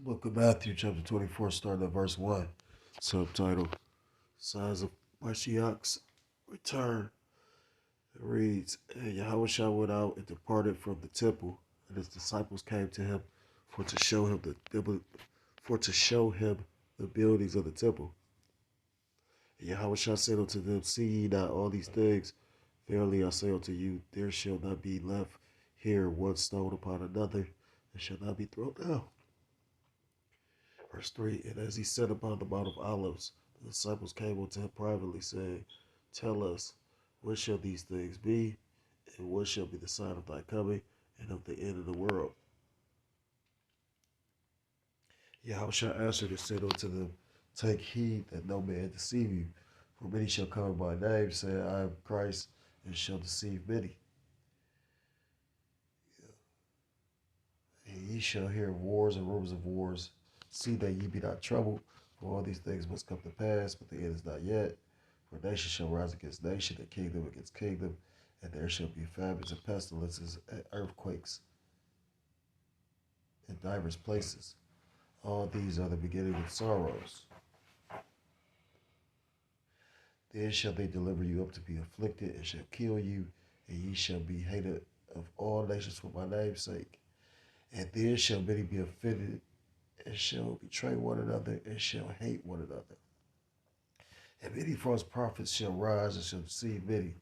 Book of Matthew, chapter 24, starting at verse 1. Subtitle, Signs of Mashiach's Return. It reads, And Yahushua went out and departed from the temple, and his disciples came to him for to show him the buildings of the temple. And Yahushua said unto them, See ye not all these things? Verily I say unto you, there shall not be left here one stone upon another, and shall not be thrown down. Verse 3, And as he sat upon the Mount of Olives, the disciples came unto him privately, saying, Tell us, when shall these things be? And what shall be the sign of thy coming and of the end of the world? Yahushua answered and said unto them, Take heed that no man deceive you, for many shall come by name, saying, I am Christ, and shall deceive many. And ye shall hear of wars and rumors of wars. See that ye be not troubled, for all these things must come to pass, but the end is not yet. For nation shall rise against nation, and kingdom against kingdom, and there shall be famines and pestilences and earthquakes in divers places. All these are the beginning of sorrows. Then shall they deliver you up to be afflicted, and shall kill you, and ye shall be hated of all nations for my name's sake. And then shall many be offended, and shall betray one another, and shall hate one another. And many false prophets shall rise and shall deceive many.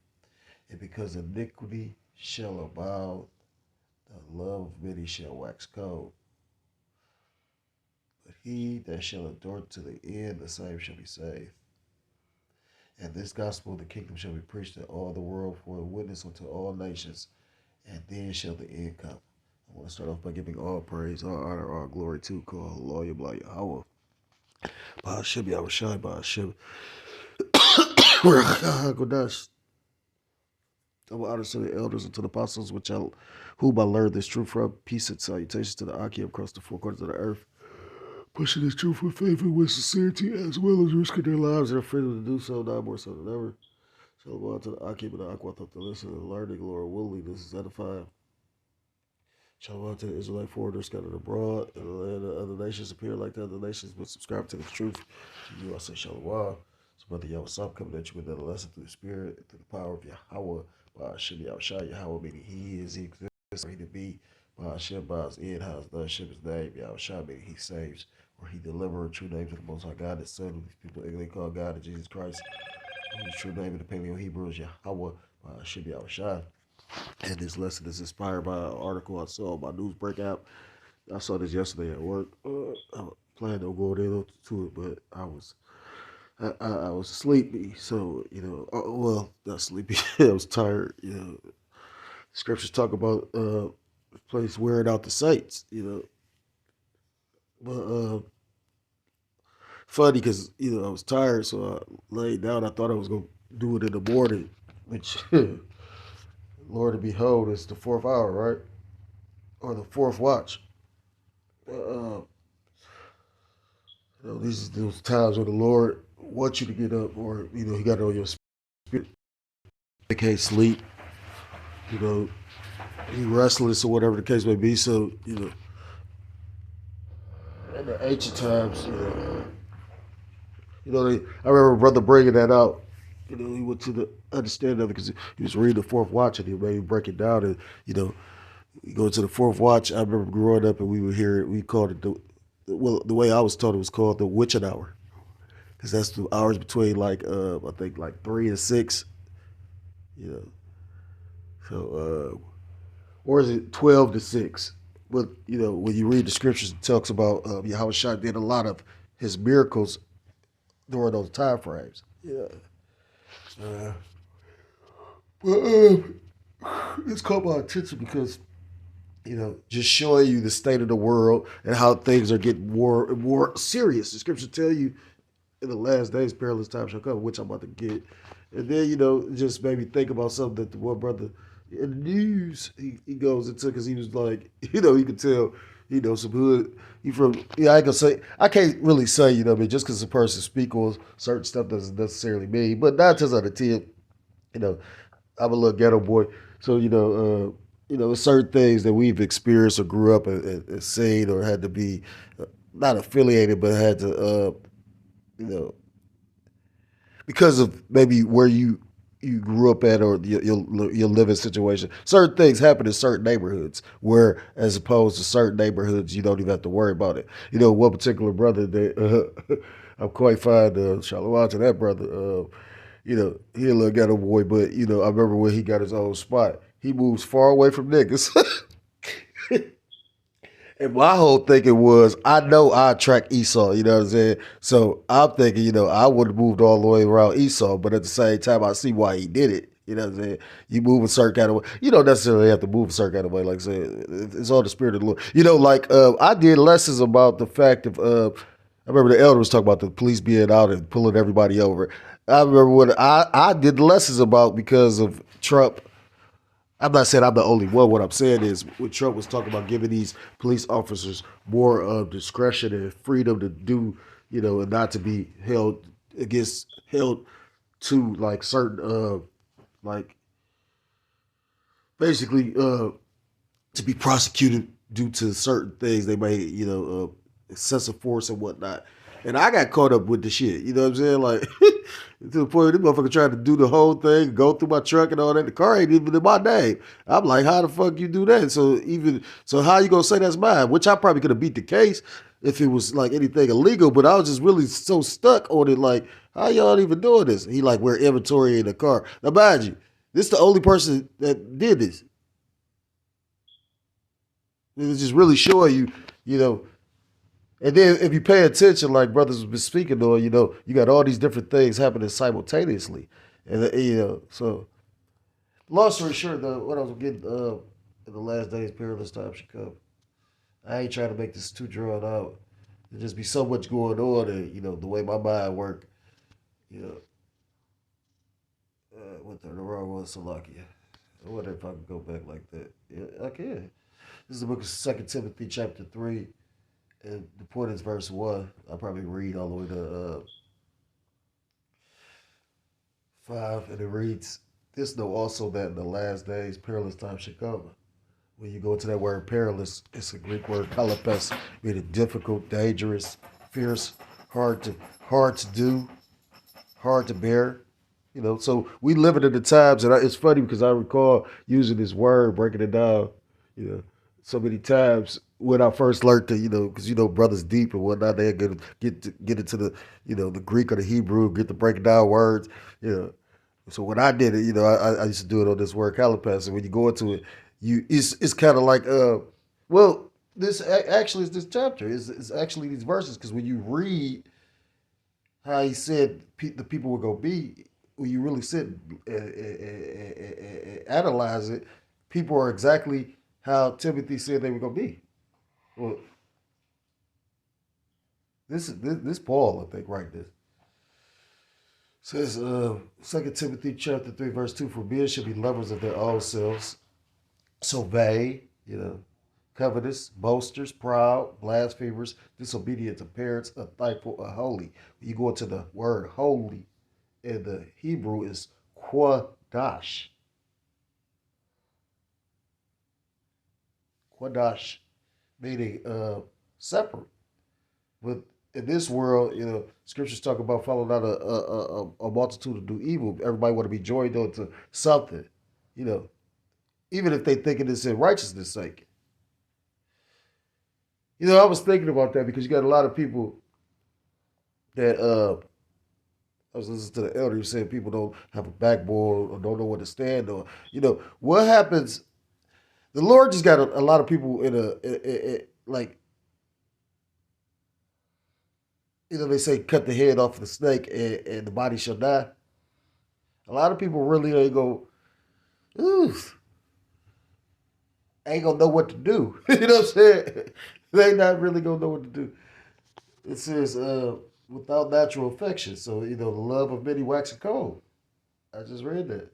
And because iniquity shall abound, the love of many shall wax cold. But he that shall endure to the end, the same shall be saved. And this gospel of the kingdom shall be preached in all the world for a witness unto all nations, and then shall the end come. I want to start off by giving all praise, all honor, all glory to Kol Loya Bla Yahweh. Ba'ashem Yahushai, Ba'ashem Kodash. Double honor to the elders and to the apostles, whom I learned this truth from. Peace and salutations to the Akim across the four corners of the earth, pushing this truth with faith and with sincerity, as well as risking their lives and their freedom to do so, now more so than ever. Shalom to the Akim and the Aquath to listen and learning, Lord willing, this is edifying. Shalom to the Israelite foreigners scattered abroad, and the land of other nations appear like the other nations, but subscribe to the truth. To you I say Shalom. So Brother Yahweh coming at you with another lesson through the Spirit, through the power of Yahweh. By Hashem Yahushai, Yahweh meaning He is, He exists, or He to be. By Hashem, by His end, how His none, Hashem His name. Yahushai meaning He saves, or He delivers. True names of the Most High God, His Son, who these people ignorantly call God, and Jesus Christ. Whose true name in the Paleo Hebrew is Yahweh. By Hashem Yahushai. And this lesson is inspired by an article I saw on my Newsbreak app. I saw this yesterday at work. I planned on going into it, but I was sleepy, so well, not sleepy. I was tired. Scriptures talk about place wearing out the saints. But funny because I was tired, so I laid down. I thought I was gonna do it in the morning, which Lord to behold, it's the fourth hour, right, or the fourth watch. These are those times where the Lord wants you to get up, or He got it on your spirit. They can't sleep. You restless or whatever the case may be. So in the ancient times, I remember Brother bringing that out. He went to the understanding of it because he was reading the fourth watch and he made me break it down. And you go to the fourth watch. I remember growing up and we would hear it. We called it the way I was taught it was called the witching hour, because that's the hours between I think like 3 and 6. So or is it 12 to 6? But when you read the scriptures, it talks about Yahushua did a lot of his miracles during those time frames. Yeah. But it's caught my attention because just showing you the state of the world and how things are getting more and more serious. The scripture tell you in the last days, perilous times shall come, which I'm about to get. And then, it just made me think about something that the one brother in the news, he goes into, because he was like, you could tell, some hood. He from, I ain't gonna say, I can't really say, just because a person speak on certain stuff doesn't necessarily mean, but 9 times out of 10, I'm a little ghetto boy. So, there's certain things that we've experienced or grew up and seen or had to be not affiliated, but had to, you know, because of maybe where you grew up at or your living situation. Certain things happen in certain neighborhoods where, as opposed to certain neighborhoods, you don't even have to worry about it. One particular brother that I'm quite fond of, shalom to that brother. He a little ghetto boy, but I remember when he got his own spot, he moves far away from niggas. And my whole thinking was, I know I attract Esau, you know what I'm saying? So I'm thinking, I would have moved all the way around Esau, but at the same time, I see why he did it. You know what I'm saying? You move a certain kind of way. You don't necessarily have to move a certain kind of way. Like I said, it's all the spirit of the Lord. I did lessons about the fact of, I remember the elder was talking about the police being out and pulling everybody over. I remember what I did lessons about because of Trump. I'm not saying I'm the only one. What I'm saying is, when Trump was talking about giving these police officers more discretion and freedom to do, and not to be held to like certain, like basically to be prosecuted due to certain things they may, excessive force and whatnot. And I got caught up with the shit. You know what I'm saying? Like to the point where this motherfucker tried to do the whole thing, go through my truck and all that. The car ain't even in my name. I'm like, how the fuck you do that? So how you gonna say that's mine? Which I probably could have beat the case if it was like anything illegal, but I was just really so stuck on it. Like, how y'all even doing this? He like, we're inventory in the car. Now mind you, this is the only person that did this. It was just really showing you, you know. And then if you pay attention, like brothers have been speaking on, you got all these different things happening simultaneously. And, so long story short, though, what I was getting in the last days, perilous time should come. I ain't trying to make this too drawn out. There just be so much going on, and the way my mind work. You know, what the wrong one, Salakia. I wonder if I can go back like that. Yeah, I can. This is the book of Second Timothy, chapter 3. And the point is verse 1. I'll probably read all the way to 5. And it reads, this know also that in the last days perilous times should come. When you go to that word perilous, it's a Greek word kalapes, meaning difficult, dangerous, fierce, hard to do, hard to bear. So we live in the times, and it's funny because I recall using this word, breaking it down, so many times when I first learned to, because brothers deep and whatnot, they get into the, the Greek or the Hebrew, get to breaking down words, you know. So when I did it, I used to do it on this word calipas, and when you go into it, it's kind of like, well, this actually is this chapter, is actually these verses, because when you read how he said the people were gonna be, when you really sit and analyze it, people are exactly how Timothy said they were gonna be. Well, this Paul, I think, right this. Says 2 Timothy chapter 3, verse 2, for men should be lovers of their own selves, so vain, covetous, boasters, proud, blasphemers, disobedient to parents, unthankful, unholy. When you go into the word holy in the Hebrew is quadash. Quadash, meaning separate. But in this world, scriptures talk about following out a multitude of do evil. Everybody want to be joined onto something, even if they think it is in righteousness' sake. I was thinking about that because you got a lot of people that I was listening to the elder who said people don't have a backbone or don't know where to stand on. What happens? The Lord just got a lot of people like, they say cut the head off the snake and the body shall die. A lot of people really ain't gonna know what to do. You know what I'm saying? They not really gonna know what to do. It says, without natural affection. So, the love of many waxing cold. I just read that.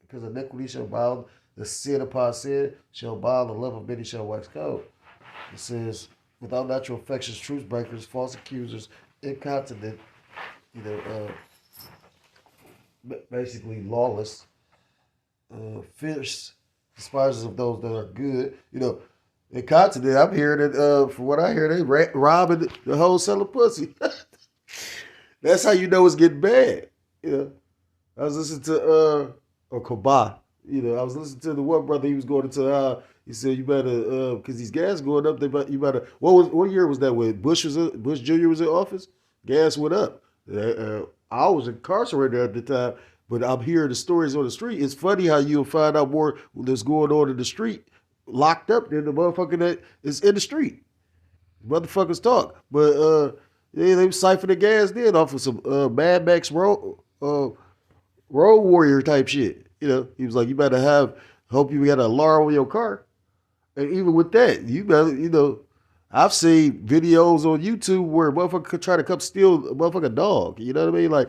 Because iniquity shall abound, the sin upon sin shall abound, the love of many shall wax cold. It says, without natural affections, truth breakers, false accusers, incontinent, basically lawless, fierce, despisers of those that are good. In continent, I'm hearing that from what I hear, they robbing the whole selling pussy. That's how you know it's getting bad. You know, I was listening to or Kaba. You know, I was listening to the one brother. He was going into he said you better because these gas going up. You better. What year was that when Bush Jr. was in office? Gas went up. I was incarcerated at the time, but I'm hearing the stories on the street. It's funny how you'll find out more that's going on in the street locked up than the motherfucker that is in the street. Motherfuckers talk, but they siphon the gas then off of some Mad Max road warrior type shit. You know, he was like, you better hope you got an alarm on your car. And even with that, you better, I've seen videos on YouTube where a motherfucker could try to come steal a motherfucking dog. You know what I mean? Like,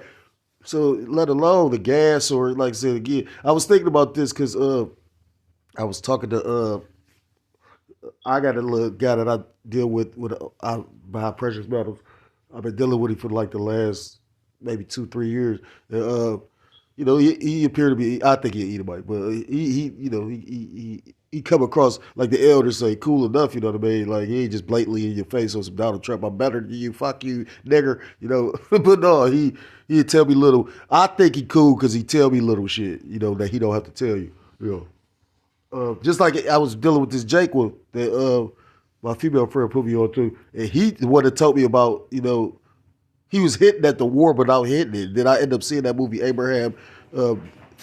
so let alone the gas or like I said again, I was thinking about this because I was talking to I got a little guy that I deal with I buy precious metals. I've been dealing with him for like the last maybe 2 3 years. He appeared to be. I think he'll eat a bite, but he come across like the elders say, cool enough. You know what I mean? Like he ain't just blatantly in your face on some Donald Trump. I'm better than you. Fuck you, nigger. You know. But no, he tell me little. I think he cool because he tell me little shit. You know that he don't have to tell you. You know. Just like I was dealing with this Jake one that my female friend put me on too, and he the one that told me about he was hitting at the war but without hitting it. Then I ended up seeing that movie Abraham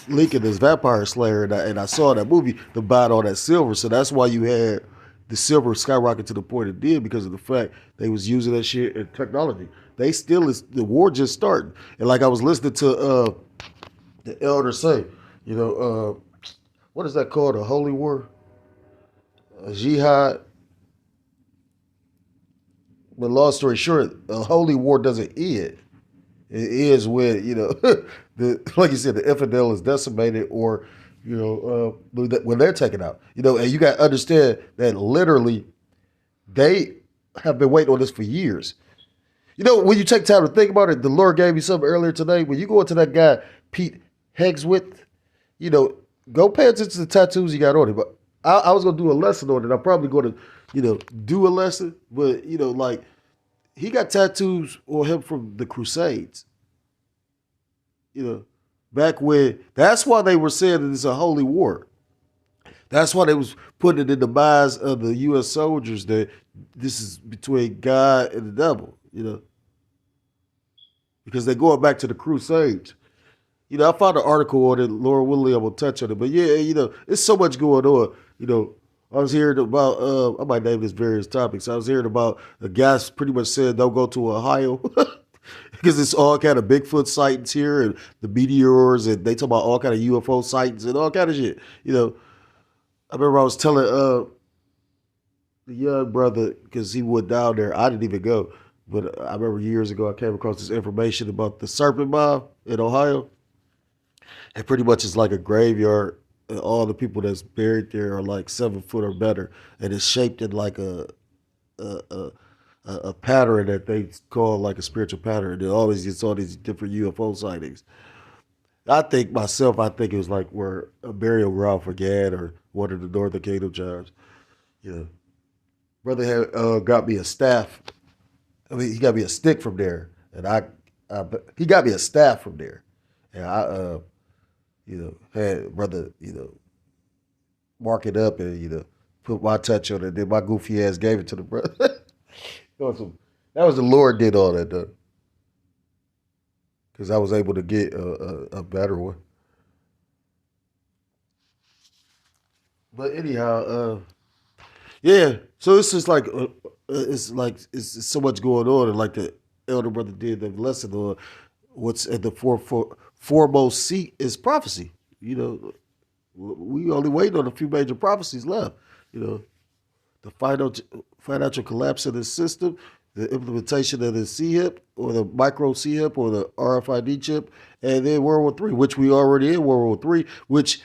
Lincoln as Vampire Slayer, and I saw that movie to buy all that silver. So that's why you had the silver skyrocket to the point it did because of the fact they was using that shit in technology. They still is the war just starting, and like I was listening to the elder say, what is that called? A holy war, a jihad. But long story short, a holy war doesn't end. It is when like you said, the infidel is decimated, or when they're taken out. And you got to understand that literally they have been waiting on this for years. When you take time to think about it, the Lord gave me something earlier today. When you go into that guy Pete Hegswith, go pay attention to the tattoos he got on it. But I was gonna do a lesson on it. I'm probably going to do a lesson, but like he got tattoos on him from the Crusades. Back when that's why they were saying that it's a holy war. That's why they was putting it in the minds of the U.S. soldiers that this is between God and the devil. Because they're going back to the Crusades. I found an article on it. Laura Willie, I will touch on it, but yeah, it's so much going on. I was hearing about, I might name this various topics. I was hearing about the guys pretty much said don't go to Ohio because it's all kind of Bigfoot sightings here and the meteors, and they talk about all kind of UFO sightings and all kind of shit. I remember I was telling the young brother because he went down there. I didn't even go, but I remember years ago I came across this information about the Serpent Mound in Ohio. And pretty much it's like a graveyard. And all the people that's buried there are like 7 foot or better, and it's shaped in like a pattern that they call like a spiritual pattern. It always gets all these different UFO sightings. I think it was like where a burial ground for Gad or one of the Northern Kingdom tribes. Brother had got me a staff. I mean, he got me a stick from there, and he got me a staff from there, and I had brother, mark it up and, put my touch on it. Then my goofy ass gave it to the brother. That was the Lord did all that, though. Because I was able to get a better one. But anyhow, yeah. So it's just like, it's so much going on. And like the elder brother did the lesson on what's at the foremost seat is prophecy. We only wait on a few major prophecies left. The financial collapse of the system, the implementation of the CHIP or the micro CHIP or the RFID chip, and then World War III, which we already in World War III, which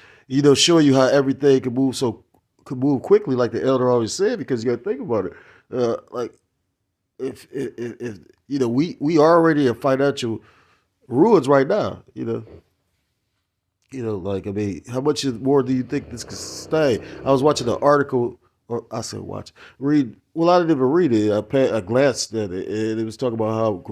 show you how everything could move quickly, like the elder always said, because you got to think about it. Like if we already in financial ruins right now, like, I mean, how much more do you think this could stay? I was watching an article or I said watch, read. Well, I didn't even read it. I glanced at it, and it was talking about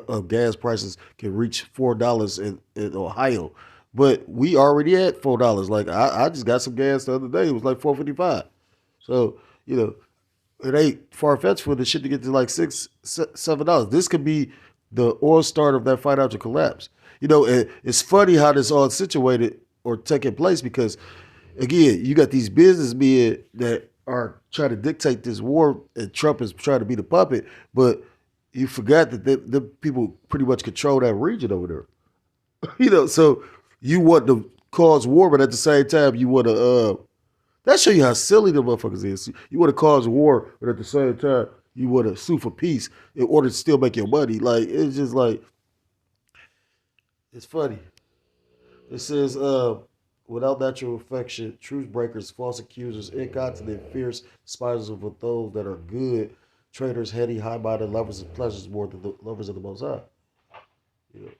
how gas prices can reach $4 in Ohio, but we already at $4. Like I just got some gas the other day. It was like 4.55. So you know, it ain't far fetched for the shit to get to like $7. This could be the oil start of that financial collapse. It's funny how this all situated or taking place because again, you got these businessmen that are trying to dictate this war, and Trump is trying to be the puppet, but you forgot that the people pretty much control that region over there. So you want to cause war, but at the same time, you want to. That show you how silly the motherfuckers is. You want to cause war, but at the same time, you want to sue for peace in order to still make your money. Like it's just like it's funny. It says, without natural affection, truth breakers, false accusers, incontinent, fierce, spiders of those that are good, traitors, heady, high-minded, lovers of pleasures more than the lovers of the Most High. You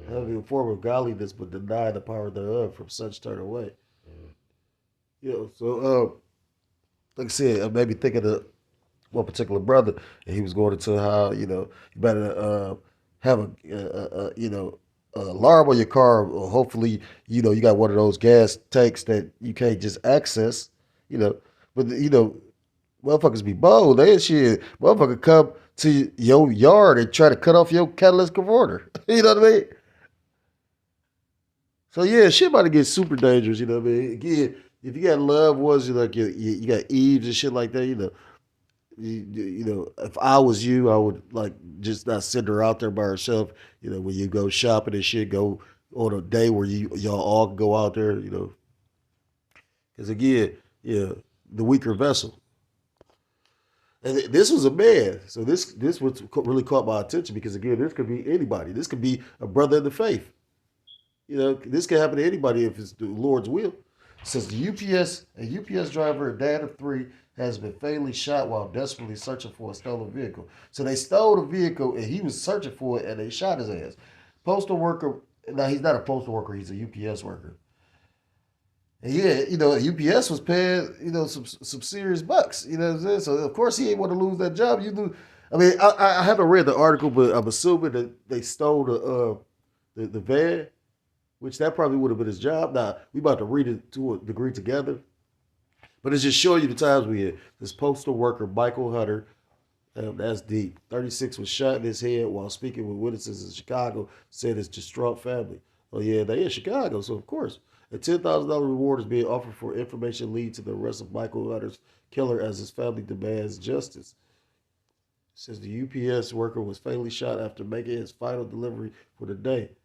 Having a form of godliness, but deny the power thereof, from such turn away. Like I said, it made me think of one particular brother, and he was going into how you better have a alarm on your car. Or hopefully, you got one of those gas tanks that you can't just access. You know, but motherfuckers be bold. They shit, motherfucker come to your yard and try to cut off your catalyst converter. You know what I mean? So yeah, shit about to get super dangerous. You know what I mean? Again, if you got loved ones, you got Eves and shit like that. If I was you, I would like just not send her out there by herself. When you go shopping and shit, go on a day where y'all all can go out there. Because again, yeah, the weaker vessel. And this was a man, so this was really caught my attention because again, this could be anybody. This could be a brother in the faith. This can happen to anybody if it's the Lord's will. It says a UPS driver, a dad of three, has been fatally shot while desperately searching for a stolen vehicle. So they stole the vehicle and he was searching for it and they shot his ass. Postal worker, now he's not a postal worker, he's a UPS worker. And yeah, UPS was paying, some serious bucks. You know what I'm saying? So of course he ain't want to lose that job. I haven't read the article, but I'm assuming that they stole the van, which that probably would have been his job. Now we about to read it to a degree together, but it's just showing you the times we had. This postal worker Michael Hunter, that's deep. 36 was shot in his head while speaking with witnesses in Chicago. Said his distraught family. Oh yeah, they in Chicago, so of course. A $10,000 reward is being offered for information leading to the arrest of Michael Hunter's killer as his family demands justice. It says the UPS worker was fatally shot after making his final delivery for the day. It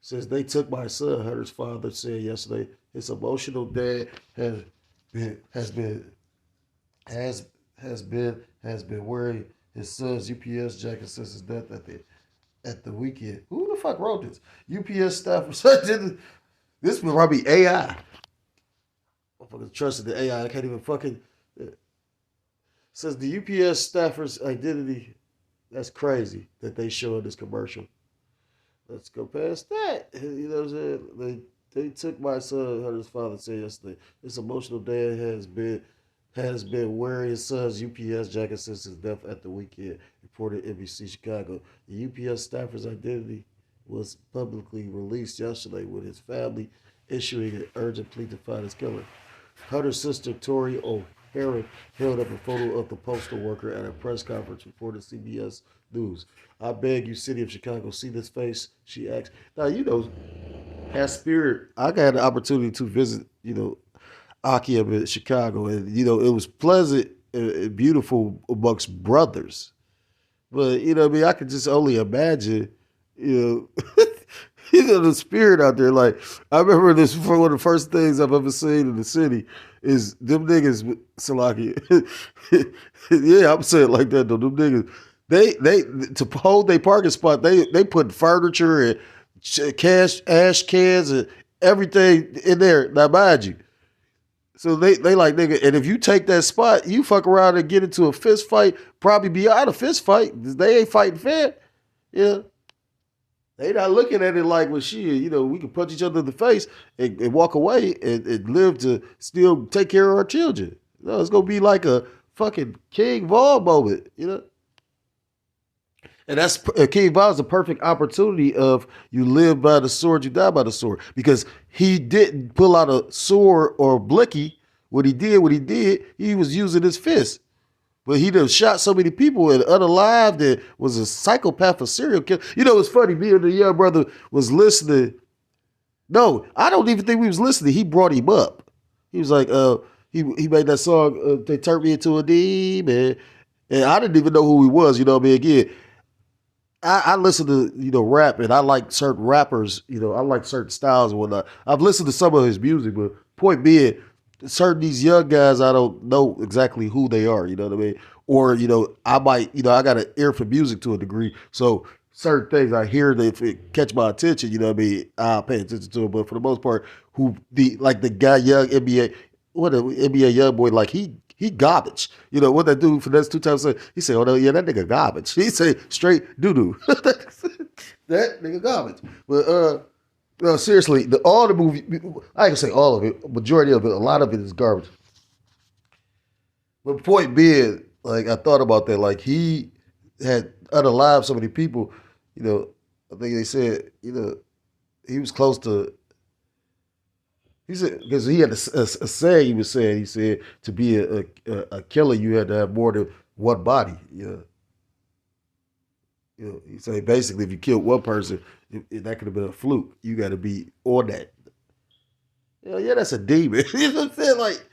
says they took my son, Hunter's father said yesterday. His emotional dad has been wearing his son's UPS jacket since his death at the weekend. Who the fuck wrote this? UPS staff did this was probably AI. Motherfuckers trusted the AI. I can't even fucking. Says the UPS staffer's identity. That's crazy that they show in this commercial. Let's go past that. You know what I'm saying? They took my son, Hunter's father said yesterday. This emotional dad has been wearing his son's UPS jacket since his death at the weekend, reported NBC Chicago. The UPS staffer's identity was publicly released yesterday with his family issuing an urgent plea to find his killer. Hunter's sister, Tori O'Hara, held up a photo of the postal worker at a press conference, reported CBS News. I beg you, city of Chicago, see this face? She asked. Now, as Spirit, I got an opportunity to visit, Akia in Chicago, and, it was pleasant and beautiful amongst brothers. But, I could just only imagine the spirit out there. Like, I remember this one of the first things I've ever seen in the city is them niggas, Salaki. Yeah, I'm saying it like that though. Them niggas, they to hold their parking spot, they put furniture and ash cans and everything in there. Now mind you. So they like, nigga, and if you take that spot, you fuck around and get into a fist fight, probably be out of fist fight. They ain't fighting fair. Yeah. They not looking at it like, well, shit, we can punch each other in the face and walk away and live to still take care of our children. No, it's gonna be like a fucking King Von moment, you know. And that's King Von's the perfect opportunity of you live by the sword, you die by the sword, because he didn't pull out a sword or blicky. What he did, he was using his fist. But he done shot so many people and unalived and was a psychopath, a serial killer. You know, it's funny. Me and the young brother was listening. No, I don't even think we was listening. He brought him up. He was like, he made that song, They Turned Me Into a Demon. And I didn't even know who he was, you know what I mean? Again, I listen to, rap, and I like certain rappers, I like certain styles and whatnot. I've listened to some of his music, but point being, certain these young guys, I don't know exactly who they are, you know what I mean? Or, I might, I got an ear for music to a degree. So certain things I hear that if it catch my attention, you know what I mean, I'll pay attention to it. But for the most part, the guy, young NBA, what a NBA young boy, like he garbage. You know what that dude for that's 2 times? He said, "Oh no, yeah, that nigga garbage." He said straight doo doo. That nigga garbage. But no, seriously, all the movie, I can say all of it, majority of it, a lot of it is garbage. But point being, like I thought about that, like he had unalived so many people. You know, I think they said, he was close to. He said because he had a saying he was saying. He said to be a killer, you had to have more than one body. He said basically if you killed one person, that could have been a fluke. You got to be on that. Yeah, that's a demon. You know what I'm saying? Like,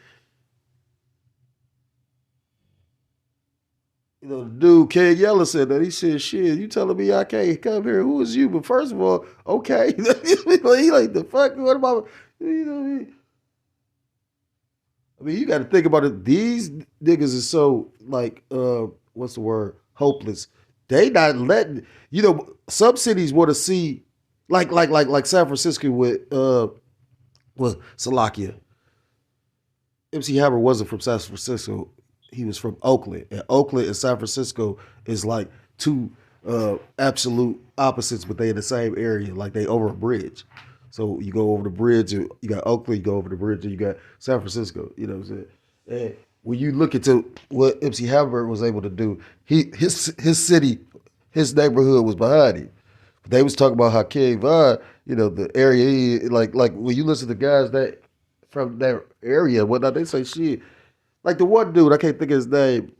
the dude, Ken Yeller said that. He said, shit, you telling me I can't come here? Who is you? But first of all, okay. He like, the fuck? What about, you know what I mean? I mean, you got to think about it. These niggas is so, like, what's the word? Hopeless. They not letting, some cities want to see, like San Francisco with Salakia. MC Hammer wasn't from San Francisco. He was from Oakland. And Oakland and San Francisco is like two absolute opposites, but they in the same area. Like they over a bridge. So you go over the bridge, and you got Oakland, you go over the bridge, and you got San Francisco. You know what I'm saying? And when you look into what MC Hammer was able to do, his city, his neighborhood was behind him. They was talking about how King Von, the area, like when you listen to guys that from that area and whatnot, they say shit. Like the one dude, I can't think of his name,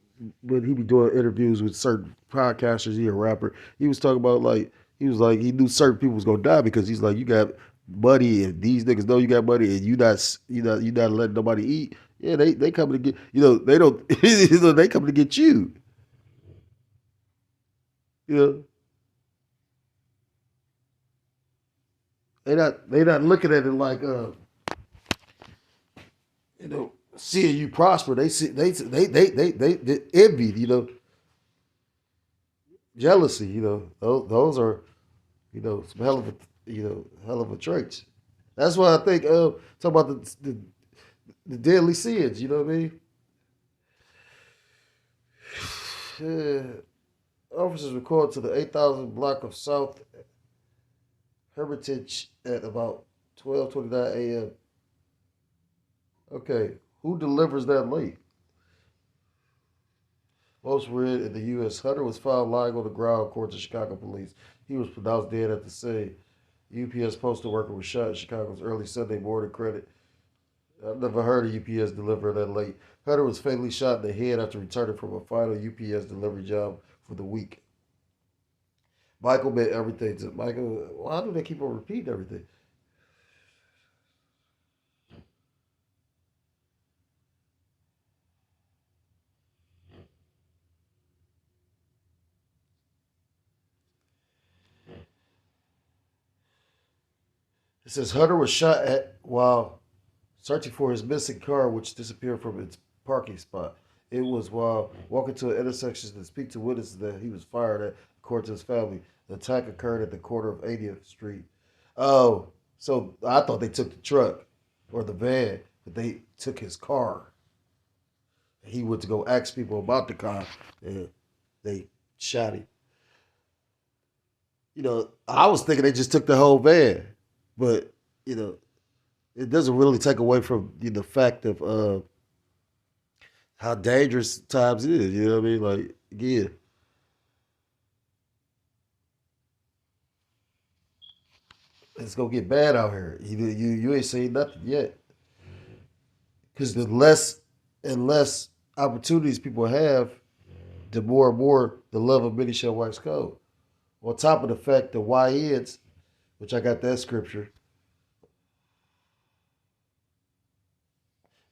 but he be doing interviews with certain podcasters. He a rapper. He was talking about he was like he knew certain people was gonna die because he's like you got money and these niggas know you got money and you not letting nobody eat. Yeah, they coming to get they don't they coming to get you. You know they not looking at it like seeing you prosper. They see they envy. Jealousy. Those are some hell of a traits. That's why I think talk about the deadly sins. You know what I mean? Officers recorded to the 8,000 block of South Hermitage at about 12:29 a.m. Okay, who delivers that late? Most read in the U.S. Hunter was found lying on the ground, according to Chicago police. He was pronounced dead at the scene. UPS postal worker was shot in Chicago's early Sunday morning. Credit. I've never heard of UPS delivering that late. Hunter was fatally shot in the head after returning from a final UPS delivery job for the week. Michael meant everything to Michael. Why do they keep on repeating everything? It says Hunter was shot at while searching for his missing car, which disappeared from its parking spot. It was while walking to an intersection to speak to witnesses that he was fired at, according to his family. The attack occurred at the corner of 80th Street. Oh, so I thought they took the truck or the van, but they took his car. He went to go ask people about the car, and they shot him. I was thinking they just took the whole van, but you know, it doesn't really take away from the fact of how dangerous times is. You know what I mean? Like again, it's gonna get bad out here. You ain't seen nothing yet. Because the less and less opportunities people have, the more and more the love of many shall wax cold. On top of the fact that YNs, which I got that scripture,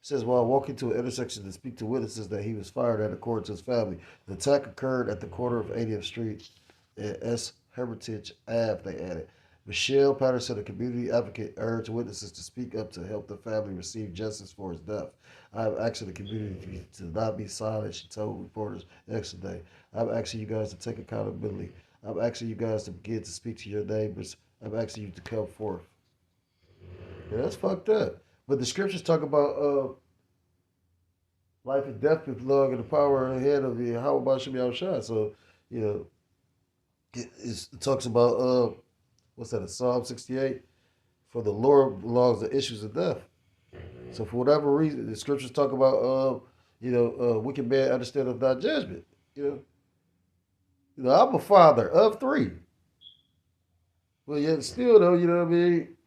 says while walking to an intersection to speak to witnesses that he was fired at according to his family. The attack occurred at the corner of 80th Street and S. Hermitage Ave, they added. Michelle Patterson, a community advocate, urged witnesses to speak up to help the family receive justice for his death. I am asking the community to not be silent, she told reporters yesterday. I'm asking you guys to take accountability. I'm asking you guys to begin to speak to your neighbors. I'm asking you to come forth. Yeah, that's fucked up. But the scriptures talk about life and death belong in the power ahead of you. How about Shem Shah? So, you know, it talks about what's that? Psalm 68. For the Lord belongs the issues of death. So for whatever reason, the scriptures talk about wicked man understand of thy judgment. I'm a father of three, but yet still though, you know what I mean.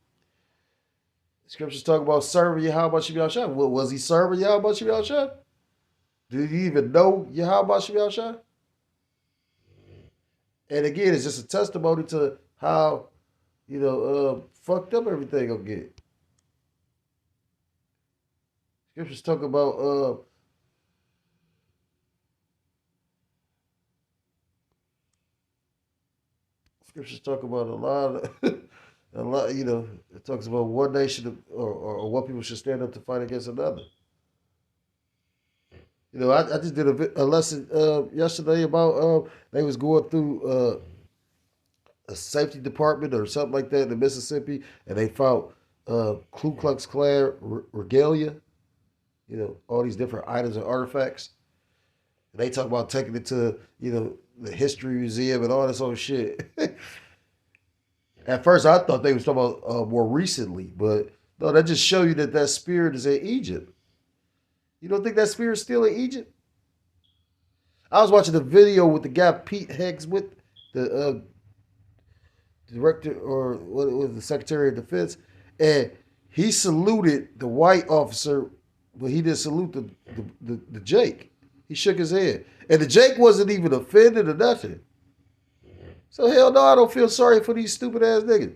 Scriptures talk about serving Yahweh Shem Shah. Was he serving Yahweh Shem Shah? Did he even know Yahweh Shem Shah? And again, it's just a testimony to how, fucked up everything will get. Scriptures talk about a lot of a lot, it talks about one nation or what people should stand up to fight against another. I just did a lesson yesterday about they was going through a safety department or something like that in Mississippi, and they found Ku Klux Klan regalia, all these different items and artifacts. And they talk about taking it to, the history museum and all this old shit. At first, I thought they was talking about more recently, but no, that just show you that spirit is in Egypt. You don't think that spirit's still in Egypt? I was watching a video with the guy Pete Hegseth, the director or what was the Secretary of Defense, and he saluted the white officer, but he didn't salute the Jake. He shook his head, and the Jake wasn't even offended or nothing. So hell no, I don't feel sorry for these stupid ass niggas.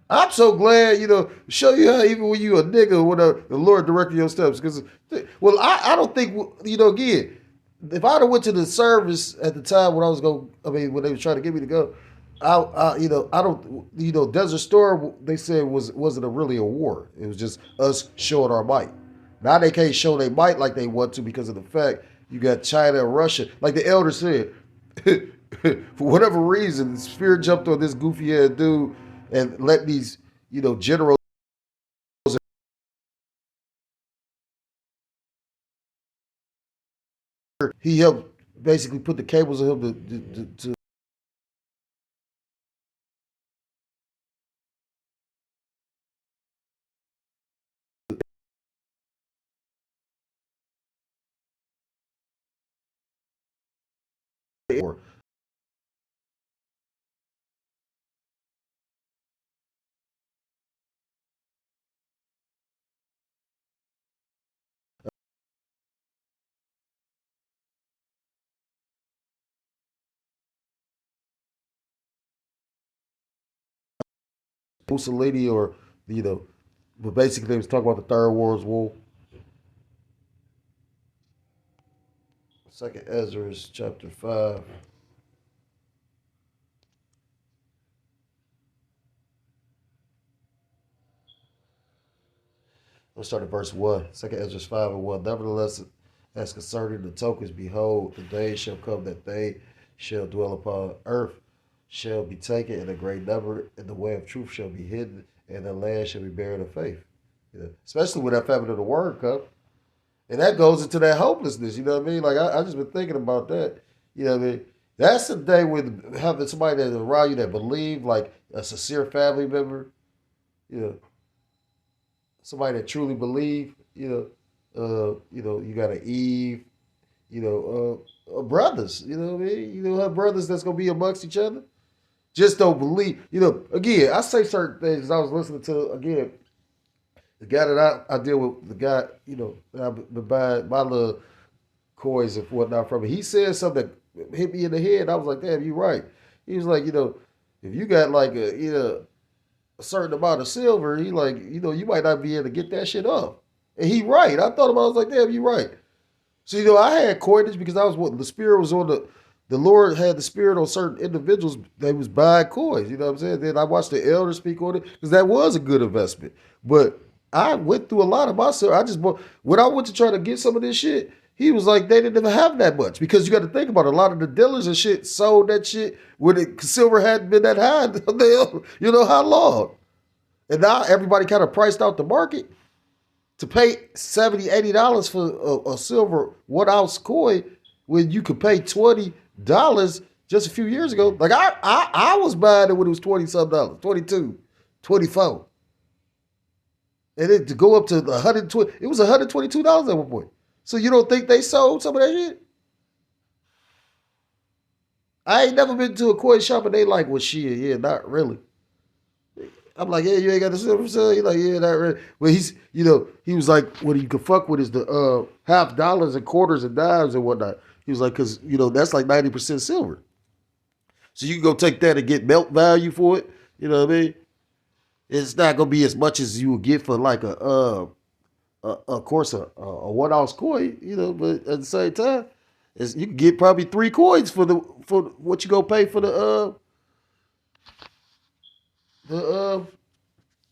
I'm so glad, show you how even when you a nigga, when the Lord directed your steps. Because, well, I don't think, again, if I'd have went to the service at the time when when they were trying to get me to go, I don't, Desert Storm, they said wasn't really a war. It was just us showing our might. Now they can't show their might like they want to because of the fact you got China and Russia. Like the elder said, for whatever reason, the spirit jumped on this goofy ass dude and let these, generals. He helped basically put the cables on him to or Mussolini or, but basically they was talking about the Third World War. Second Ezra is chapter 5. Let's start at verse 1. Second Ezra 5 and 1. Nevertheless, as concerning the tokens, behold, the days shall come that they shall dwell upon earth, shall be taken, and a great number, and the way of truth shall be hidden, and the land shall be buried of faith. Especially when that famine of the word comes. And that goes into that hopelessness, you know what I mean? Like, I just been thinking about that, you know what I mean? That's the day when having somebody that around you that believe, like a sincere family member, you know, somebody that truly believe, You got an Eve, brothers. You know what I mean? You know, her brothers that's gonna be amongst each other. Just don't believe. Again, I say certain things. I was listening to again the guy that I deal with. The guy, that I've been buying my little coins and whatnot from. He said something that hit me in the head. I was like, damn, you're right. He was like, if you got like a certain amount of silver, he like, you might not be able to get that shit off. And he right. I thought about it, I was like, damn, you right. So, I had coinage because the spirit was on the Lord had the spirit on certain individuals. They was buying coins, you know what I'm saying? Then I watched the elders speak on it because that was a good investment. But I went through a lot of myself. I just bought, when I went to try to get some of this shit, he was like, they didn't even have that much because you got to think about it. A lot of the dealers and shit sold that shit when silver hadn't been that high. You know how long? And now everybody kind of priced out the market to pay $70, $80 for a silver 1 ounce coin when you could pay $20 just a few years ago. Like I was buying it when it was 20 some dollars, 22, 24. And it to go up to 120, it was $122 at one point. So you don't think they sold some of that shit? I ain't never been to a coin shop and they like, well, shit, yeah, not really. I'm like, yeah, you ain't got the silver sale. He like, yeah, not really. But he was like, what you can fuck with is the half dollars and quarters and dimes and whatnot. He was like, because, that's like 90% silver. So you can go take that and get melt value for it. You know what I mean? It's not going to be as much as you would get for like of course, a 1 ounce coin, but at the same time, you can get probably 3 coins for what you go pay for the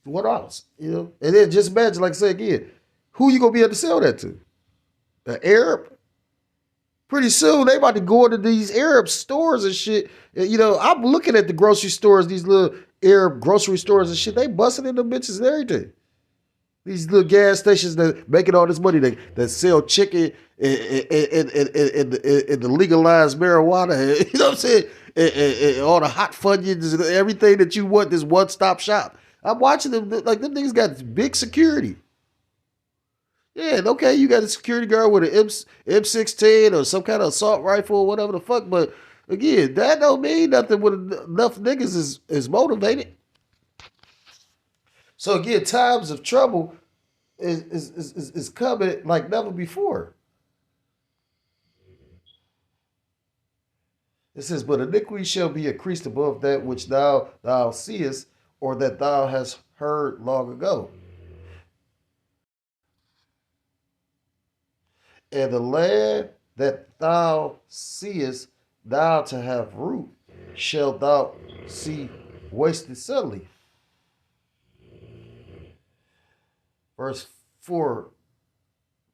1 ounce, And then just imagine, like I say again, who you gonna be able to sell that to? An Arab? Pretty soon they about to go into these Arab stores and shit. I'm looking at the grocery stores, these little Arab grocery stores and shit. They busting in the bitches and everything. These little gas stations that making all this money that sell chicken and the legalized marijuana. You know what I'm saying? And all the hot funyuns and everything that you want. This one-stop shop. I'm watching them like them niggas got big security. Yeah, okay, you got a security guard with an M16 or some kind of assault rifle or whatever the fuck. But again, that don't mean nothing when enough niggas is motivated. So again, times of trouble is coming like never before. It says, but iniquity shall be increased above that which thou seest, or that thou hast heard long ago. And the land that thou seest thou to have root, shalt thou see wasted suddenly. Verse 4,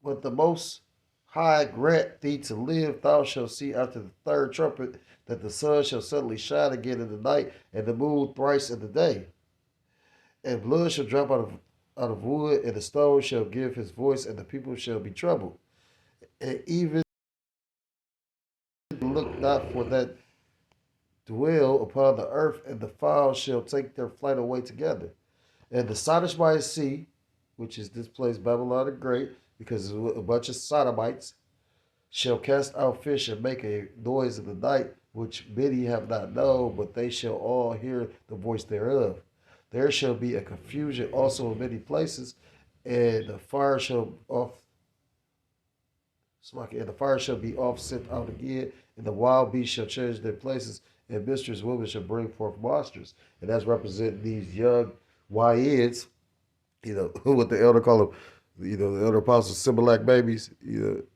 but the Most High grant thee to live, thou shalt see after the third trumpet that the sun shall suddenly shine again in the night, and the moon thrice in the day. And blood shall drop out of wood, and the stone shall give his voice, and the people shall be troubled. And even look not for that dwell upon the earth, and the fowls shall take their flight away together. And the Sodomite sea, which is this place Babylon the Great, because it's a bunch of sodomites, shall cast out fish and make a noise in the night, which many have not known, but they shall all hear the voice thereof. There shall be a confusion also in many places, and the fire shall be off sent out again, and the wild beasts shall change their places, and mistress women shall bring forth monsters. And that's representing these young YNs, what the elder call them, the elder apostles, Similac babies, you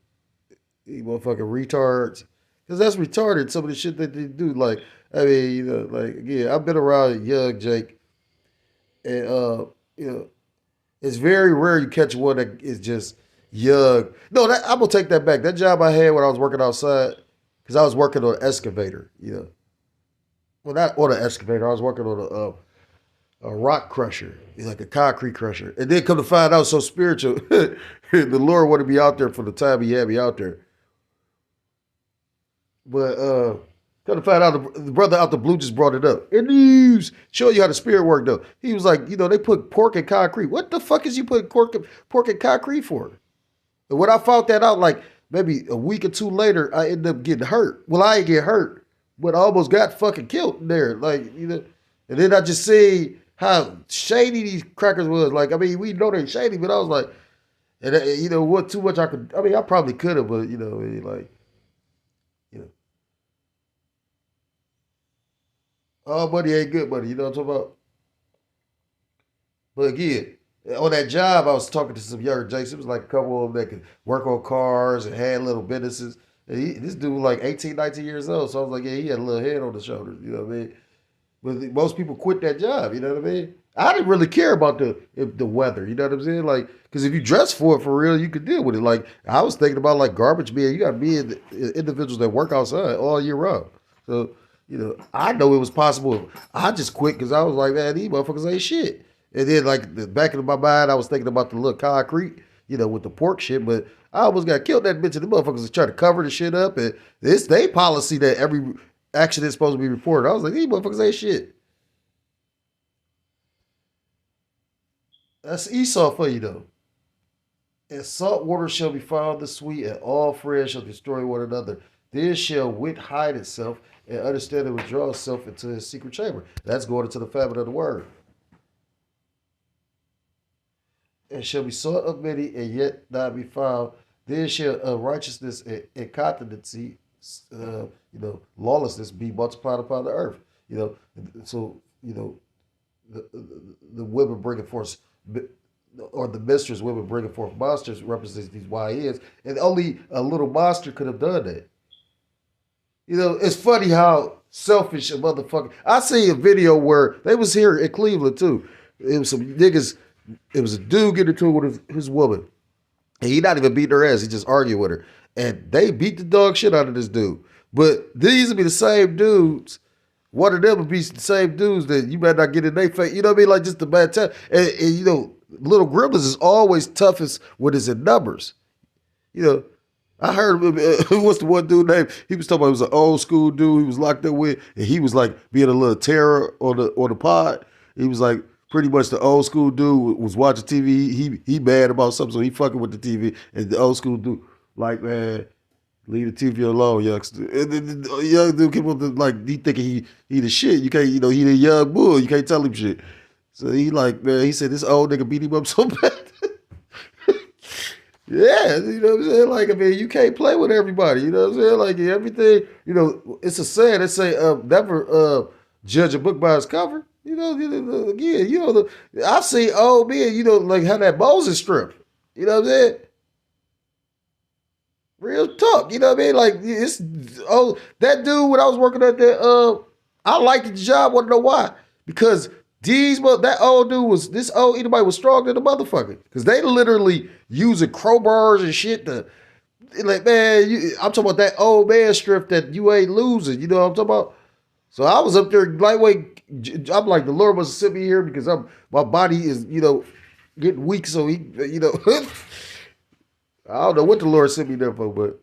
motherfucking retards. Because that's retarded, some of the shit that they do. Like, I mean, again, I've been around young Jake, and, it's very rare you catch one that is just young. No, I'm going to take that back. That job I had when I was working outside, because I was working on an excavator, Well, not on an excavator. I was working on a rock crusher, like a concrete crusher. And then come to find out, so spiritual, the Lord wanted me out there for the time he had me out there. But come to find out, the brother out the blue just brought it up. In news, show you how the spirit worked though. He was like, they put pork in concrete. What the fuck is you putting pork in concrete for? And when I found that out, like maybe a week or two later, I ended up getting hurt. Well, I ain't get hurt, but I almost got fucking killed there. Like, and then I just see how shady these crackers was. Like, I mean, we know they shady, but I was like, and what too much I could. I mean, I probably could have, but like, you know, all money ain't good money. You know what I'm talking about? But again, on that job, I was talking to some younger Jakes. It was like a couple of them that could work on cars and had little businesses. And this dude was like 18, 19 years old. So I was like, yeah, he had a little head on his shoulders. You know what I mean? But most people quit that job. You know what I mean? I didn't really care about the weather. You know what I'm saying? Like, because if you dress for it for real, you could deal with it. Like, I was thinking about like garbage men. You got to be individuals that work outside all year round. So, I know it was possible. I just quit because I was like, man, these motherfuckers ain't shit. And then, like, the back of my mind, I was thinking about the little concrete, with the pork shit. But I almost got killed that bitch. And the motherfuckers was trying to cover the shit up. And it's they policy that every accident is supposed to be reported. I was like, these motherfuckers ain't shit. That's Esau for you, though. And salt water shall be found the sweet, and all friends shall destroy one another. Then shall wit hide itself, and understanding withdraw itself into his secret chamber. That's going into the famine of the word. And shall be sought of many, and yet not be found. Then shall righteousness and continency, lawlessness be multiplied upon the earth. You know, so the women bringing forth, or the mistress women bringing forth monsters represents these YNs, and only a little monster could have done that. It's funny how selfish a motherfucker. I see a video where they was here in Cleveland too. It was some niggas. It was a dude getting into it with his woman, and he not even beating her ass. He just arguing with her, and they beat the dog shit out of this dude. But these would be the same dudes. One of them would be the same dudes that you might not get in their face. You know what I mean? Like just a bad time. And little Gremlins is always toughest when it's in numbers. I heard what's the one dude name? He was talking about, it was an old school dude he was locked up with, and he was like being a little terror on the pod. He was like pretty much the old school dude was watching TV. He mad about something, so he fucking with the TV. And the old school dude like, man, leave the TV alone, youngster. And then the young dude came up to, like, he thinking he the shit. You can't, he the young bull. You can't tell him shit. So he like, man, he said this old nigga beat him up so bad. Yeah, you know what I'm saying? Like, I mean, you can't play with everybody. You know what I'm saying? Like, everything, it's a saying. They say, never judge a book by its cover. Again, I've seen old men, like how that Moses strip. You know what I'm saying? Real talk. You know what I mean? Like, that dude, when I was working at that, I liked the job. Want to know why? Because that old dude this old anybody was stronger than the motherfucker. Because they literally using crowbars and shit to, like, man, I'm talking about that old man strip that you ain't losing. You know what I'm talking about? So I was up there lightweight. I'm like, the Lord must have sent me here because my body is, getting weak. So he, I don't know what the Lord sent me there for, but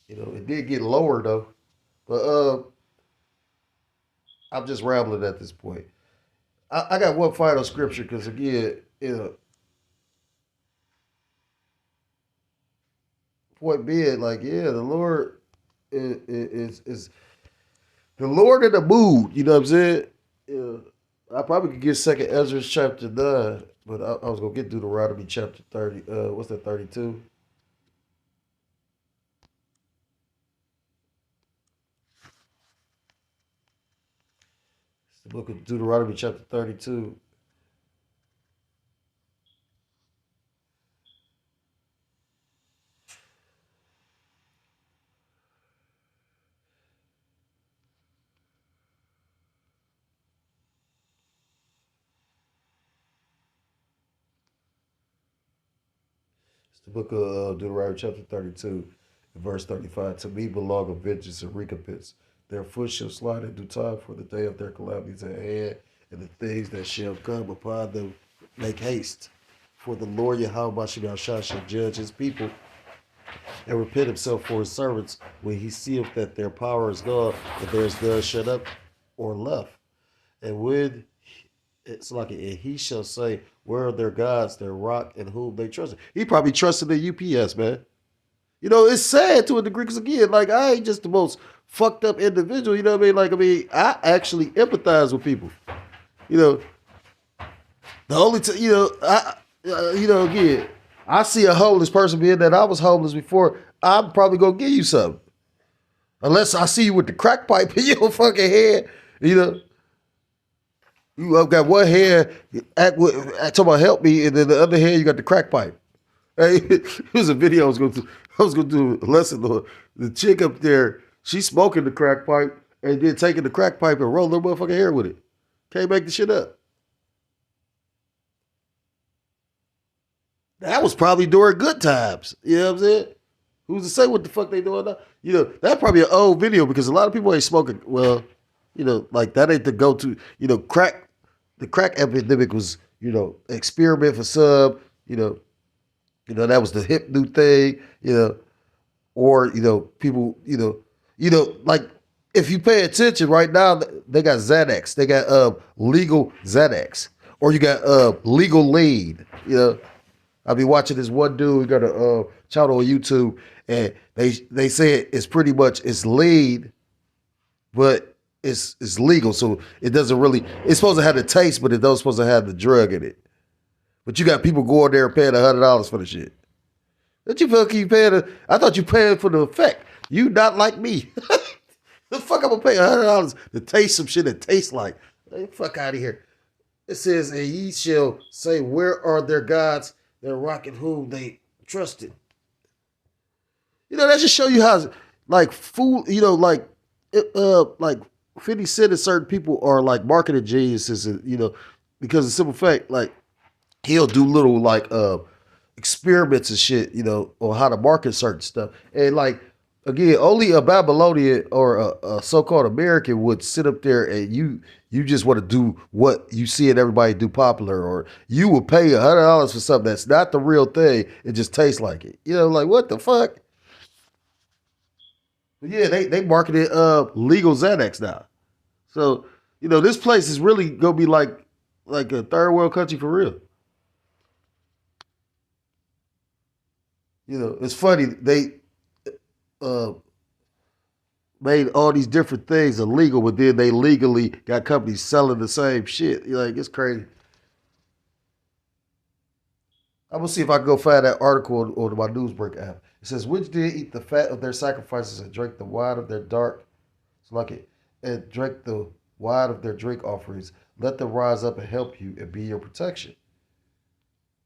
it did get lower though. But I'm just rambling at this point. I got one final scripture because again, point being, like, yeah, the Lord is the Lord in the mood. You know what I'm saying? Yeah. I probably could get Second Ezra chapter 9, but I was gonna get Deuteronomy chapter 30. What's that? 32. It's the book of Deuteronomy chapter 32. It's the book of Deuteronomy chapter 32, verse 35. To me belong a vengeance and recompense. Their foot shall slide in due time, for the day of their calamities at hand, and the things that shall come upon them make haste. For the Lord Yahweh Shah shall judge his people and repent himself for his servants when he seeth that their power is gone, and there is none shut up or left. And when it's like, and he shall say, Where are their gods, their rock, and whom they trusted? He probably trusted the UPS, man. You know, it's sad to a degree because again, like I ain't just the most fucked up individual. You know what I mean? Like I actually empathize with people. You know, the only again, I see a homeless person being that I was homeless before. I'm probably gonna give you something, unless I see you with the crack pipe in your fucking head. You know, you have got one hand talking about help me, and then the other hand you got the crack pipe. Hey, here's a video I was going to. I was going to do a lesson on the chick up there. She's smoking the crack pipe and then taking the crack pipe and rolling her motherfucking hair with it. Can't make the shit up. That was probably during good times. You know what I'm saying? Who's to say what the fuck they doing now? You know, that's probably an old video because a lot of people ain't smoking. Well, you know, like that ain't the go-to. You know, the crack epidemic was, you know, experiment for some. That was the hip new thing. Or people. Like if you pay attention right now, they got Xanax. They got legal Xanax, or you got legal lead. I'll be watching this one dude. He got a channel on YouTube, and they say it's lead, but it's legal, so it doesn't really. It's supposed to have the taste, but it don't supposed to have the drug in it. But you got people going there and paying $100 for the shit. What you fucking paying? I thought you paying for the effect. You not like me. The fuck I'm gonna pay $100 to taste some shit that tastes like? Hey, fuck out of here. It says, and ye shall say, where are their gods, their rock in whom they trusted? That just show you how, like, food, like 50 Cent and certain people are like marketing geniuses, and, because of the simple fact, like, he'll do little, like, experiments and shit, on how to market certain stuff. And, like, again, only a Babylonian or a so-called American would sit up there and you just want to do what you see and everybody do popular, or you would pay $100 for something that's not the real thing. It just tastes like it. Like, what the fuck? But yeah, they marketed legal Xanax now. So, this place is really gonna be like a third world country for real. It's funny, they made all these different things illegal, but then they legally got companies selling the same shit. Like, it's crazy. I'm gonna see if I can go find that article on my Newsbreak app. It says, which did eat the fat of their sacrifices and drank the wine of their and drank the wine of their drink offerings. Let them rise up and help you and be your protection.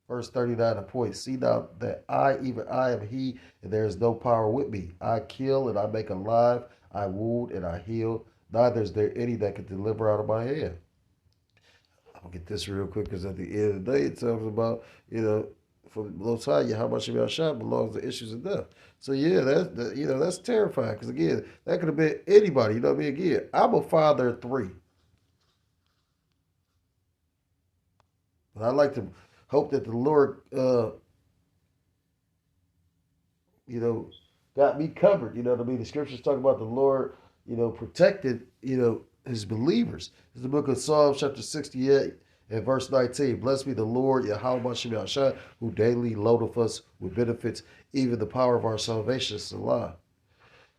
Verse 39 a point. See now that even I am he, and there is no power with me. I kill and I make alive. I wound and I heal. Neither is there any that can deliver out of my hand. I'm going to get this real quick because at the end of the day, it talks about, from the Most High, how much of your shot belongs to issues of death. So yeah, that's terrifying because again, that could have been anybody. You know what I mean? Again, I'm a father of 3. But I like to hope that the Lord, got me covered. You know what I mean? The scriptures talk about the Lord, protected, his believers. It's the book of Psalms, chapter 68 and verse 19. Blessed be the Lord, Yahweh Shem Yahshua, who daily loadeth us with benefits, even the power of our salvation, Salah.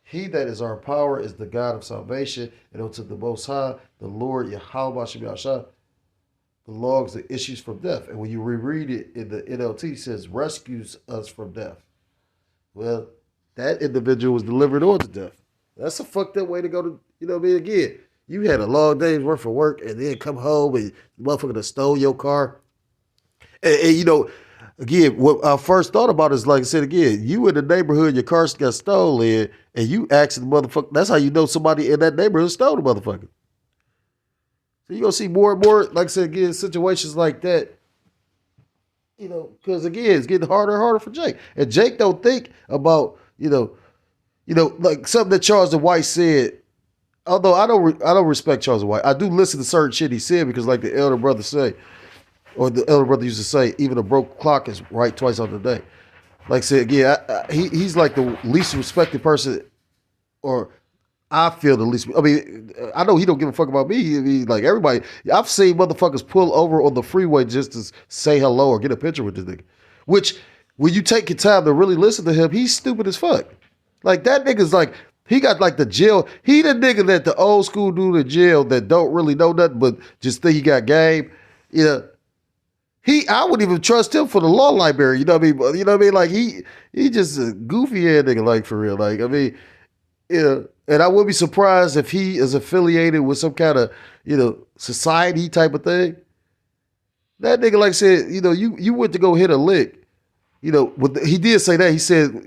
He that is our power is the God of salvation, and unto the Most High, the Lord, Yahweh Shem Yahshua, belongs the issues from death. And when you reread it in the NLT, it says rescues us from death. Well, that individual was delivered on to death. That's a fucked up way to go to, again, you had a long day's worth of work and then come home and the motherfucker that stole your car. And again, what I first thought about is, like I said again, you in the neighborhood, your car got stolen, and you asking the motherfucker, that's how you know somebody in that neighborhood stole the motherfucker. So you're going to see more and more, like I said, again, situations like that, because again, it's getting harder and harder for Jake. And Jake don't think about, like something that Charles White said. Although I don't respect Charles White, I do listen to certain shit he said because, like the elder brother say, or the elder brother used to say, even a broke clock is right twice on the day. Like I said, again, he's like the least respected person, or I feel the least. I mean, I know he don't give a fuck about me. Like everybody, I've seen motherfuckers pull over on the freeway just to say hello or get a picture with this nigga. Which, when you take your time to really listen to him, he's stupid as fuck. Like that nigga's like he got like the jail. He the nigga that the old school dude in jail that don't really know nothing but just think he got game. You know, I wouldn't even trust him for the law library. You know what I mean? You know what I mean? Like he just a goofy ass nigga. Like for real. Like I mean. Yeah, and I would be surprised if he is affiliated with some kind of, society type of thing. That nigga, like I said, you went to go hit a lick. He did say that. He said,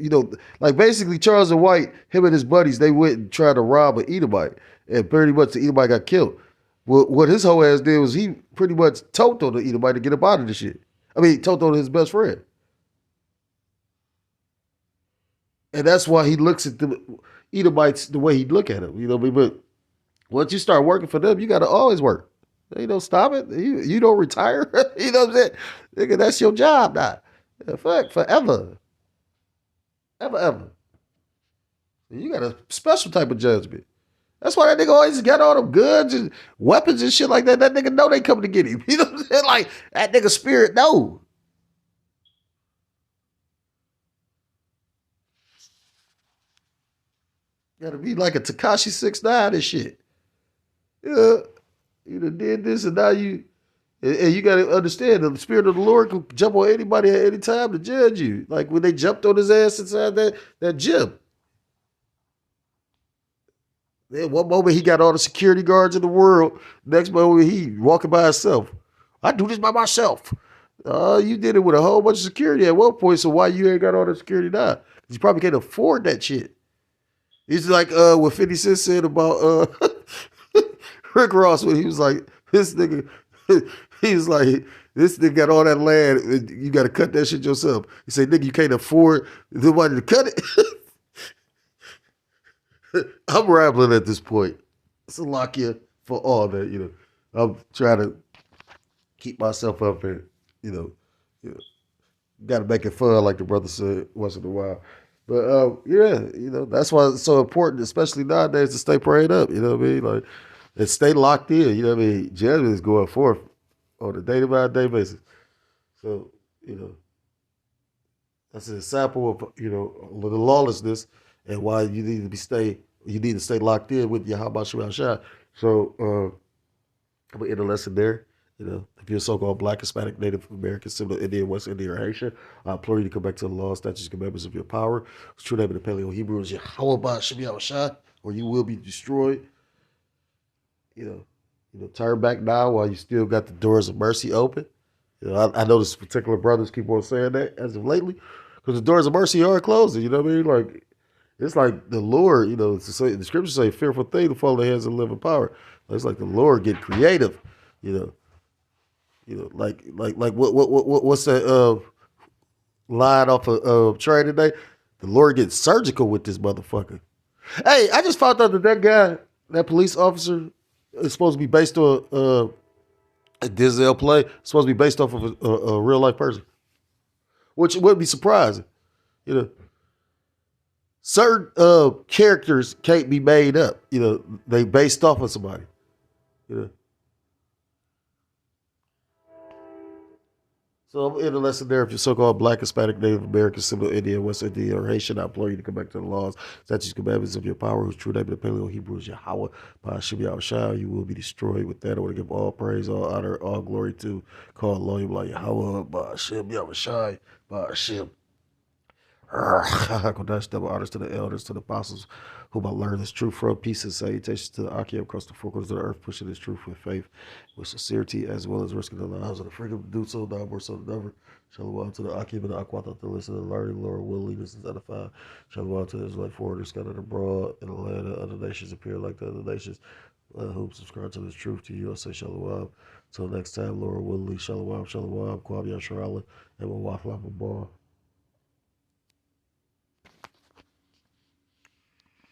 like basically Charles and White, him and his buddies, they went and tried to rob an Edomite, and pretty much the Edomite got killed. Well, what his whole ass did was he pretty much told on the Edomite to get up out of the shit. I mean, told on his best friend. And that's why he looks at the Edomites the way he look at them. You know what I mean? But once you start working for them, you got to always work. You don't stop it. You don't retire. You know what I'm saying? Nigga, that's your job now. Yeah, fuck, forever. Ever, ever. You got a special type of judgment. That's why that nigga always got all them guns and weapons and shit like that. That nigga know they coming to get him. You know what I'm saying? Like, that nigga spirit know. Gotta be like a Tekashi 6ix9ine and shit. Yeah. You done did this and now you gotta understand the spirit of the Lord can jump on anybody at any time to judge you. Like when they jumped on his ass inside that gym. Then one moment he got all the security guards in the world. Next moment he walking by himself. I do this by myself. You did it with a whole bunch of security at one point, so why you ain't got all the security now? Because you probably can't afford that shit. It's like what 50 Cent said about Rick Ross when he was like, this nigga, he was like, this nigga got all that land, you got to cut that shit yourself. He said, nigga, you can't afford nobody to cut it. I'm rambling at this point. Salakia for all that, I'm trying to keep myself up and, got to make it fun, like the brother said once in a while. But that's why it's so important, especially nowadays, to stay prayed up. You know what I mean? Like, and stay locked in. You know what I mean? Judgment is going forth on a day-by-day basis. So, that's an example of the lawlessness and why you need to stay locked in with Yahweh Shua Shah. So, I'm gonna end the lesson there. If you're a so-called Black, Hispanic, Native American, Seminole Indian, West Indian, or Haitian, I implore you to come back to the law, statutes, commandments of your power. Whose true name in the Paleo Hebrew is Yahweh Shem Shah, or you will be destroyed. Turn back now while you still got the doors of mercy open. I know this particular brothers keep on saying that as of lately, because the doors of mercy are closing. You know what I mean? Like, it's like the Lord. The scriptures say, "Fearful thing to fall in the hands of the living power." It's like the Lord get creative. Like what's that line off of Trade today? The Lord gets surgical with this motherfucker. Hey, I just found out that guy, that police officer, is supposed to be based on a Denzel play. It's supposed to be based off of a real life person, which wouldn't be surprising. Certain characters can't be made up. They based off of somebody. So I'm in the lesson there. If you're so-called Black, Hispanic, Native American, Seminole Indian, West Indian, or Haitian, I implore you to come back to the laws, statutes, commandments of your power, whose true name in the Paleo Hebrew is Yahweh, Ba'ashem Yahushua. You will be destroyed. With that, I want to give all praise, all honor, all glory to call Elohim like Yahweh, Ba'ashem Yahushua, Ba'ashem. Kodash, double honors to the elders, to the apostles, whom I learned this truth from. Peace and salutations to the Akim across the four corners of the earth, pushing this truth with faith, with sincerity, as well as risking their lives and the freedom to do so, now more so than ever. Shalom to the Akim and the Akwata to listen and learning. Lord will lead us and edify. Shalom to the Israelite foreigners scattered abroad in the land of other nations appear like the other nations who subscribe to this truth. To you, I say shalom. Till next time, Lord will lead. Shalom, shalom, Kwam Yasharala, and we'll walk like a ball.